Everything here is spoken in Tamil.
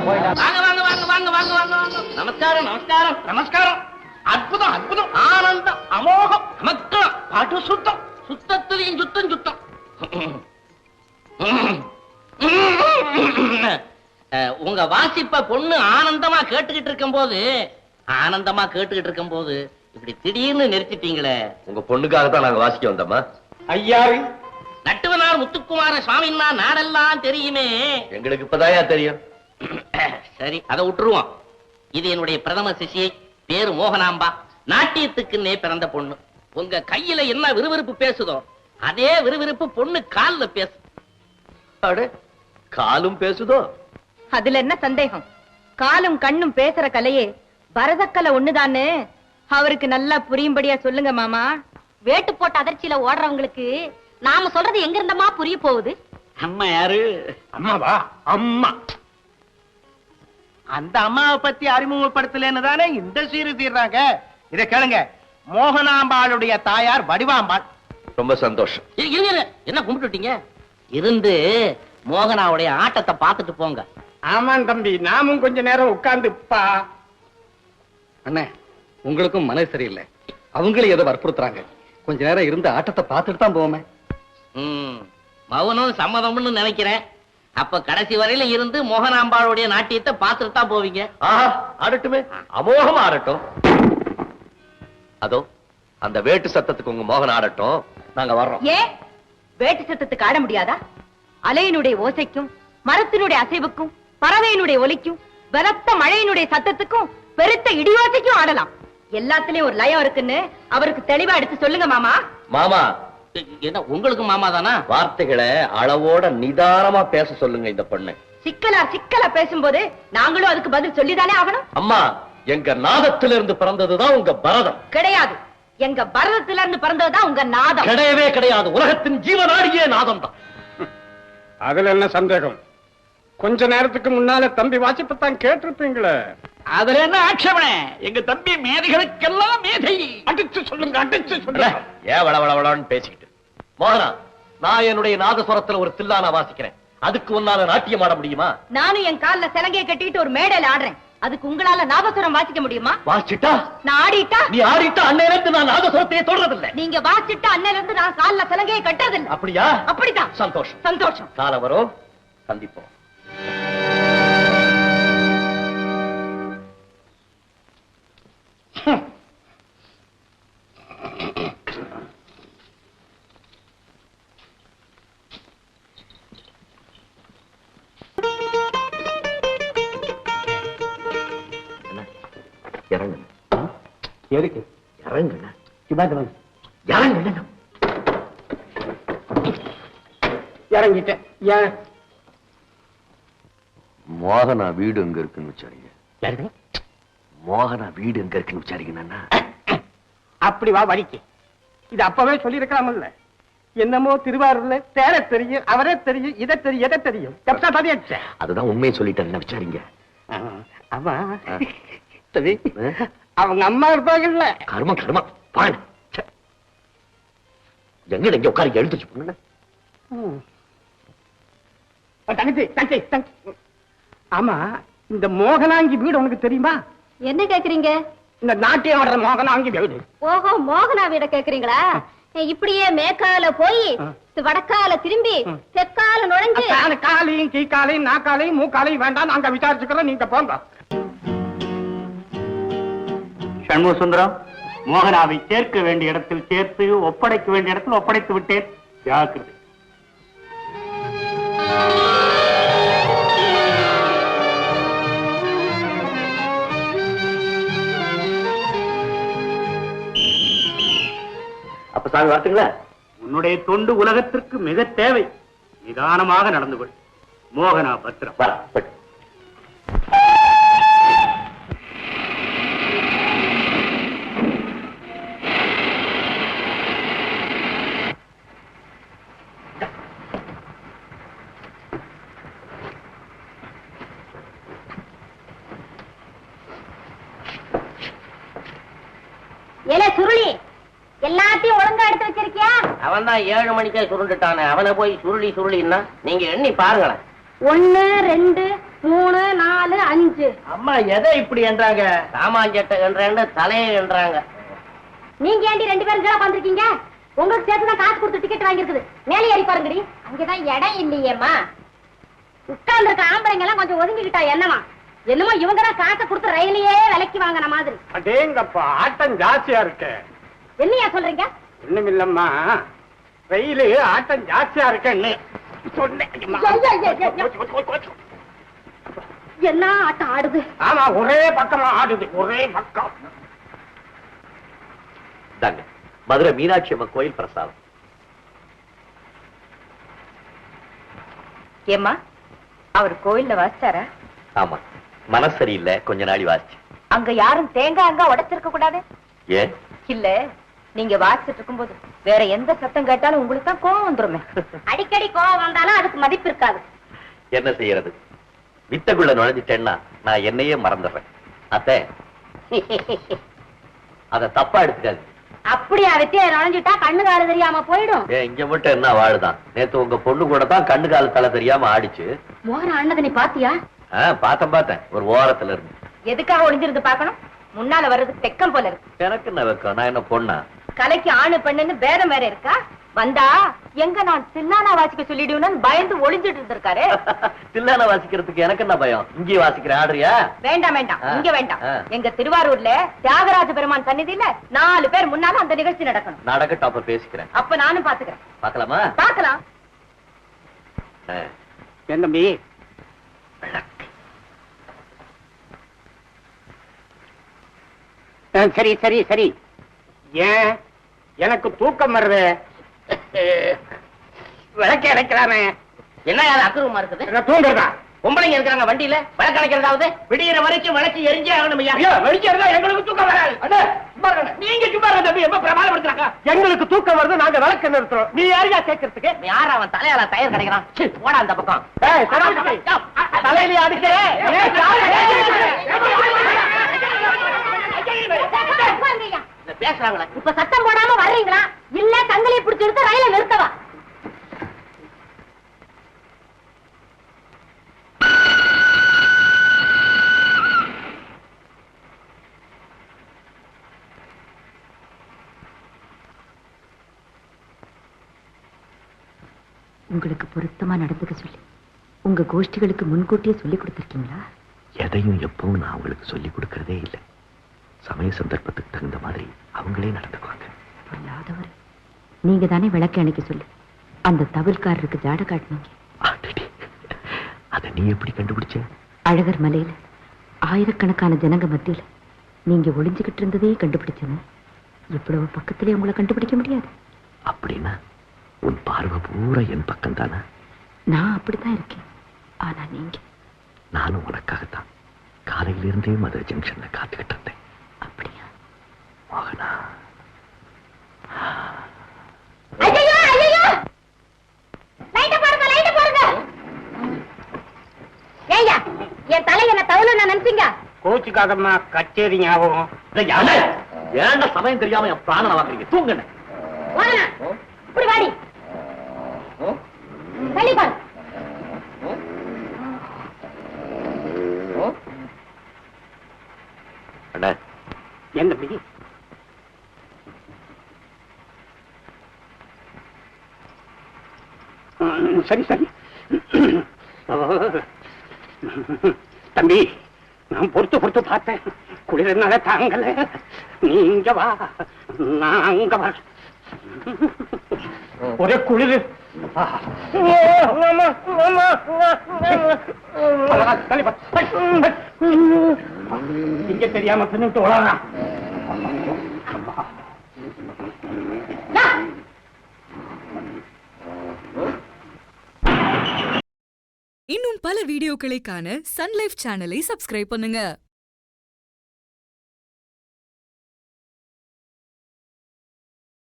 வாங்க வாங்க வாங்க வாங்க வாங்க வாங்க வாங்க. நமஸ்காரம் நமஸ்காரம் நமஸ்காரம். அற்புதம் அற்புதம். ஆனந்தம் அமோகம் நமஸ்காரம். பாட்டு சுத்தம், சுத்தத்திலையும் சுத்தம் சுத்தம். உங்க வாசிப்ப பொண்ணு ஆனந்தமா கேட்டுக்கிட்டு இருக்கும் போது இப்படி திடீர்னு நிறுத்திட்டீங்களே. உங்க பொண்ணுக்காக தான் நாங்க வாசிக்க வந்தோமா? ஐயாரு நட்டுவனார் முத்துக்குமார சுவாமின்னா நாடெல்லாம் தெரியுமே. எங்களுக்கு இப்பதாயா தெரியும். சரி, அதை விட்டுருவோம். இது என்னுடைய பிரதம சிஷியை, பேரு மோகனாம்பா. நாட்டியத்துக்குன்னே பிறந்த பொண்ணு. உங்க கையில என்ன விறுவிறுப்பு பேசுதோ அதே விறுவிறுப்பு பொண்ணு கால்ல பேசு. காலும் பேசுதோ? அதுல என்ன சந்தேகம்? காலும் கண்ணும் பேசுற கலையே பரதக்கலை ஒண்ணுதான்னு அவருக்கு நல்லா புரியும்படியா சொல்லுங்க மாமா. வேட்டு போட்ட அதிர்ச்சியில ஓடுறவங்களுக்கு நாம சொல்றது எங்க இருந்தமா புரிய போகுது? அம்மா யாரு? அம்மாவா? அம்மா அந்த அம்மாவை பத்தி அறிமுகப்படுத்தலன்னு தானே இந்த சீரு தீர்றாங்க. இத கேளுங்க, மோகனாம்பாளுடைய தாயார் வடிவாம்பாள். ரொம்ப சந்தோஷம். என்ன கும்பிட்டுட்டீங்க? இருந்து மோகனாவுடைய ஆட்டத்தை பார்த்துட்டு போங்க. ஆமாம் தம்பி, நாமும் கொஞ்ச நேரம் உட்கார்ந்துப்பா. அண்ணே, உங்களுக்கும் மனசு சரியில்லை, அவங்களும் ஏதோ வற்புறுத்துறாங்க. கொஞ்ச நேரம் இருந்து ஆட்டத்தை பார்த்துட்டு தான் போவோமே. மௌனம் சம்மதம்னு நினைக்கிறேன். அப்ப கடைசி வரையில இருந்து மோகனாம்பாளுடைய நாட்டியத்தை பார்த்துட்டு தான் போவீங்க. ஆடட்டுமே, அமோகமா ஆடட்டும். அதோ அந்த வேட்டு சத்தத்துக்கு உங்க மோகன் ஆடட்டும், நாங்க வர்றோம். ஏன் வேட்டு சத்தத்துக்கு ஆட முடியாதா? அலையினுடைய ஓசைக்கும், மரத்தினுடைய அசைவுக்கும், பறவையினுடைய ஒலிக்கும், பலத்த மழையினுடைய சத்தத்துக்கும், பெருத்த இடியோசைக்கும் ஆடலாம். எல்லாத்துலயும் ஒரு லயம் இருக்குன்னு அவருக்கு தெளிவா எடுத்து சொல்லுங்க மாமா. மாமா, என்ன உங்களுக்கு மாமா தானா? வார்த்தைகளை அளவோட நிதானமா பேச சொல்லுங்க இந்த பொண்ணு. சிக்கலா பேசும்போது நாங்களும் அதுக்கு பதில் சொல்லிதானே ஆகணும். அம்மா, எங்க நாதத்திலிருந்து பிறந்ததுதான் உங்க பரதம். கிடையாது, எங்க பரதத்தில இருந்து பிறந்ததுதான் உங்க நாதம். கிடையவே கிடையாது. உலகத்தின் ஜீவனாடியே நாதம் தான். அதுல என்ன சந்தேகம்? கொஞ்ச நேரத்துக்கு முன்னால தம்பி வாசிப்பத்தான் கேட்டிருப்பீங்களே. அதுல என்ன ஆட்சேபனை? எங்க தம்பி மேதைகளுக்கெல்லாம் மேதை. அடிச்சு சொல்லுங்க, அடிச்சு சொல்லுங்க. ஏன் வளவளவளன்னு பேசிக்கிட்டு? மோகனா, நான் என்னுடைய நாதஸ்வரத்துல ஒரு தில்லானா வாசிக்கிறேன். அதுக்கு உன்னால நாட்டியம் ஆட முடியுமா? நானும் என் கால்ல சிலங்கையை கட்டிட்டு ஒரு மேடையில ஆடுறேன். அதுக்கு உங்களால நாதஸ்வரம் வாசிக்க முடியுமா? வாசிட்டா? நான் ஆடிட்டா? நீ ஆடிட்டா அன்னையிலிருந்து நான் நாதஸ்வரத்தையே தொடறதில்லை. நீங்க வாசிட்டா அன்னையில இருந்து நான் கால்ல சிலங்கையை கட்டுறதில்லை. அப்படியா? அப்படிதான். சந்தோஷம் சந்தோஷம். காலம் வரும், சந்திப்போம். எதுக்கு இறங்குங்க, இறங்குங்க. இறங்கிட்டேன். ஏன்? மோகனா வீடு எங்க இருக்குன்னு விசாரிங்க. மோகனா வீடு எங்க இருக்குன்னு விசாரிங்க. அப்படி வா வரிக்கு. இது அப்பவே சொல்லி இருக்கலாம்ல. என்னமோ திருவாரூர்ல தேர தெரியும், அவரே தெரியும், இதை தெரியும், எதை தெரியும். அதுதான் உண்மையை சொல்லிட்டேன், விசாரிங்க. ஆமா, அவங்க அம்மா இருப்பாங்கல்ல. கர்மம் கர்மம் பாருங்க. எங்க இங்க உட்கார எழுத்துச்சு பொண்ணு. தங்கச்சி தங்கச்சி தங்கச்சி. ஆமா, இந்த மோகனாங்கி வீடு உனக்கு தெரியுமா? என்ன கேக்குறீங்க? இந்த நாட்டியம் ஆடுற மோகனாங்கி வீடு. ஓஹோ, மோகனா வீட கேக்குறீங்களா? இப்படியே மேற்கால போய் வடக்கால திரும்பி தெற்கால நுழைஞ்சு காலையும் கீக்காலையும் நாக்காலையும் மூக்காலையும் வேண்டாம், நாங்க விசாரிச்சுக்கிறோம், நீங்க போங்க. சண்முக சுந்தரம், மோகனாவை சேர்க்க வேண்டிய இடத்தில் சேர்த்து, ஒப்படைக்க வேண்டிய இடத்தில் ஒப்படைத்து விட்டேன். ஜாக்கிரதை. அப்ப சாமி வார்த்தைங்களா? உன்னுடைய தொண்டு உலகத்திற்கு மிக தேவை. நிதானமாக நடந்து கொள். மோகனா பத்திரம். சுருளி எல்லாத்தையும் ஒழுங்கா எடுத்து வச்சிருக்கியா? அவன் தான் 7 மணிக்கே சுருண்டுட்டானே, அவனை போய் சுருளி சுருளின்னா நீங்க எண்ணி பாருங்களேன். 1 2 3 4 4 5. அம்மா எதை இப்படி என்றாங்க? சாமான்ஜெட்டை என்றேன்னு தலையை என்றாங்க. நீங்க ஏண்டி 2 பேரும் கீழே உட்காந்துருக்கீங்க? உங்களுக்கு சேர்த்து தான் காசு கொடுத்து டிக்கெட் வாங்கிருக்குது. மேலே ஏறி பாருங்கடி. அங்கதான் இடம் இல்லையேம்மா. உட்கார்ந்து இருக்க ஆம்பளைங்க எல்லாம் கொஞ்சம் ஒதுங்கிக்கிட்டா என்னமா? என்னமோ இவங்க தான் காசை கொடுத்து ரயிலையே விலைக்கு வாங்கின மாதிரி. அடேங்கப்பா, ஆட்டம் ஜாஸ்தியா இருக்கு. என்னையா சொல்றீங்க? ஒண்ணுமில்லம்மா, ரயிலு ஆட்டம் ஜாஸ்தியா இருக்குன்னு சொன்னேன். என்ன ஆட்டம் ஆடுது? ஆமா, ஒரே பக்கமா ஆடுது, ஒரே பக்கம். தாங்க மதுரை மீனாட்சி அம்மன் கோயில் பிரசாதம். ஏம்மா, அவர் கோயில்ல வாசிச்சாரா? ஆமா, மனசு சரியில்லை, கொஞ்ச நாளி வாசிச்சு. அங்க யாரும் தேங்காய் அங்க உடைச்சிருக்க கூடாது. ஏன்? இல்ல, நீங்க வாசிச்சுட்டு இருக்கும்போது வேற எந்த சத்தம் கேட்டாலும் உங்களுக்கு தான் கோவம் வந்துருமே. அடிக்கடி கோவம் வந்தாலும் அதுக்கு மதிப்பு இருக்காது. என்ன செய்யறது? வித்தக்குள்ள நுழைஞ்சிட்டேன்னா நான் என்னையே மறந்துடுறேன். அத்தை, அத தப்பா எடுத்துக்காது. அப்படியா? வித்தியா நுழைஞ்சிட்டா கண்ணு கால தெரியாம போயிடும். இங்க மட்டும் என்ன வாழுதான்? நேத்து உங்க பொண்ணு கூட தான் கண்ணு கால தலை தெரியாம ஆடிச்சு. மோகன அண்ணதை நீ பாத்தியா? பார்த்தேன் ஒரு ஓரத்துல இருந்து. எதுக்காக ஒளிஞ்சிருந்து பாக்கணும்? முன்னால வர்றதுக்கு தெக்கம் போல இருக்கு. எனக்கு என்ன வைக்கும்? நான் என்ன பொண்ணா? கலைக்கு ஆணு பெண்ணுன்னு பேதம் வேற இருக்கா? வந்தா எங்க நான் தில்லானா வாசிக்க சொல்லிடுவேன்னு பயந்து ஒளிஞ்சிட்டு இருந்திருக்காரு. தில்லானா வாசிக்கிறதுக்கு எனக்கு என்ன பயம்? இங்கே வாசிக்கிறேன், ஆடுறியா? வேண்டாம் வேண்டாம், இங்க வேண்டாம். எங்க திருவாரூர்ல தியாகராஜ பெருமான் சந்நிதியில 4 பேர் முன்னால அந்த நிகழ்ச்சி நடக்கணும். நடக்கட்டும், அப்ப பேசிக்கிறேன். அப்ப நானும் பாத்துக்கிறேன். பாக்கலாமா? பாக்கலாம். என் தம்பி, சரி சரி சரி. ஏன் எனக்கு தூக்கம் வருது? விளக்க இறைக்கலாமே. என்ன அது அக்குறமா இருக்குது? தூங்குறதா? பொம்பளைங்க இருக்காங்க வண்டியில, விளக்கு அணைக்கிறதாவது விடிகிற வரைக்கும் விளக்கு எரிஞ்சே ஆகணும். ஐயா, வெளிக்கிறதா எங்களுக்கு தூக்கம் வராது. நீங்க சும்மா இருங்க தம்பி, எப்ப பிரமாதப்படுத்துறாங்க? எங்களுக்கு தூக்கம் வருது, நாங்க விளக்க நிறுத்துறோம். நீ யாரையா கேட்கறதுக்கு? யார் அவன் தலையால டயர் கிடைக்கிறான்? போடா அந்த பக்கம். தலையில அடிக்கிறேன். பேசுறாங்களே, இப்ப சத்தம் போடாம வர்றீங்களா? இல்ல தங்களை பிடிச்சி எடுத்து ரயில நிறுத்தவா? உங்களுக்கு பொருத்தமா நடந்துக்க சொல்லி உங்க கோஷ்டிகளுக்கு முன்கூட்டியே சொல்லி கொடுத்திருக்கீங்களா? எதையும் எப்பவும் நான் அவங்களுக்கு சொல்லி கொடுக்கறதே இல்லை. சமய சந்தர்ப்பத்துக்கு தகுந்த மாதிரி அவங்களே நடந்துக்குவாங்க. பொல்லாதவர். நீங்க தானே விளக்கு அணைக்க சொல்லி அந்த தவிர்காரருக்கு ஜாட காட்டினீங்க. அதை நீ எப்படி கண்டுபிடிச்ச? அழகர் மலையில ஆயிரக்கணக்கான ஜனங்க மத்தியில நீங்க ஒளிஞ்சுகிட்டு இருந்ததே கண்டுபிடிச்சேன்னு. இவ்வளவு பக்கத்திலே உங்களை கண்டுபிடிக்க முடியாது. அப்படின்னா உன் பார்வை பூரா என் பக்கம் தானே? நான் அப்படித்தான் இருக்கேன். ஆனா நீங்க? நானும் உனக்காகத்தான் காலையிலிருந்தே மதுரை ஜங்ஷன்ல காத்துக்கிட்டு இருந்தேன். அப்படியா? மோகனா, என் தலை என்ன தவளை நினைச்சீங்க? கோச்சுக்காகமா கச்சேரி ஞாபகம். ஏன்டா சமயம் தெரியாம என் பிராணனை வாங்குறீங்க? தூங்குன இப்படி வாடி தள்ளி பாரு. அண்ணா, என் தம்பி, சரி சரி தம்பி, நான் பொறுத்து பார்த்தேன். குளிர்னால தாங்கல. நீ இங்க வா, நான் அங்க வர. ஒரே குளிர். இங்க தெரியாம தின்னுட்டு வளரான். இன்னும் பல வீடியோக்களை காண சன் லைஃப் சேனலை சப்ஸ்கிரைப் பண்ணுங்க.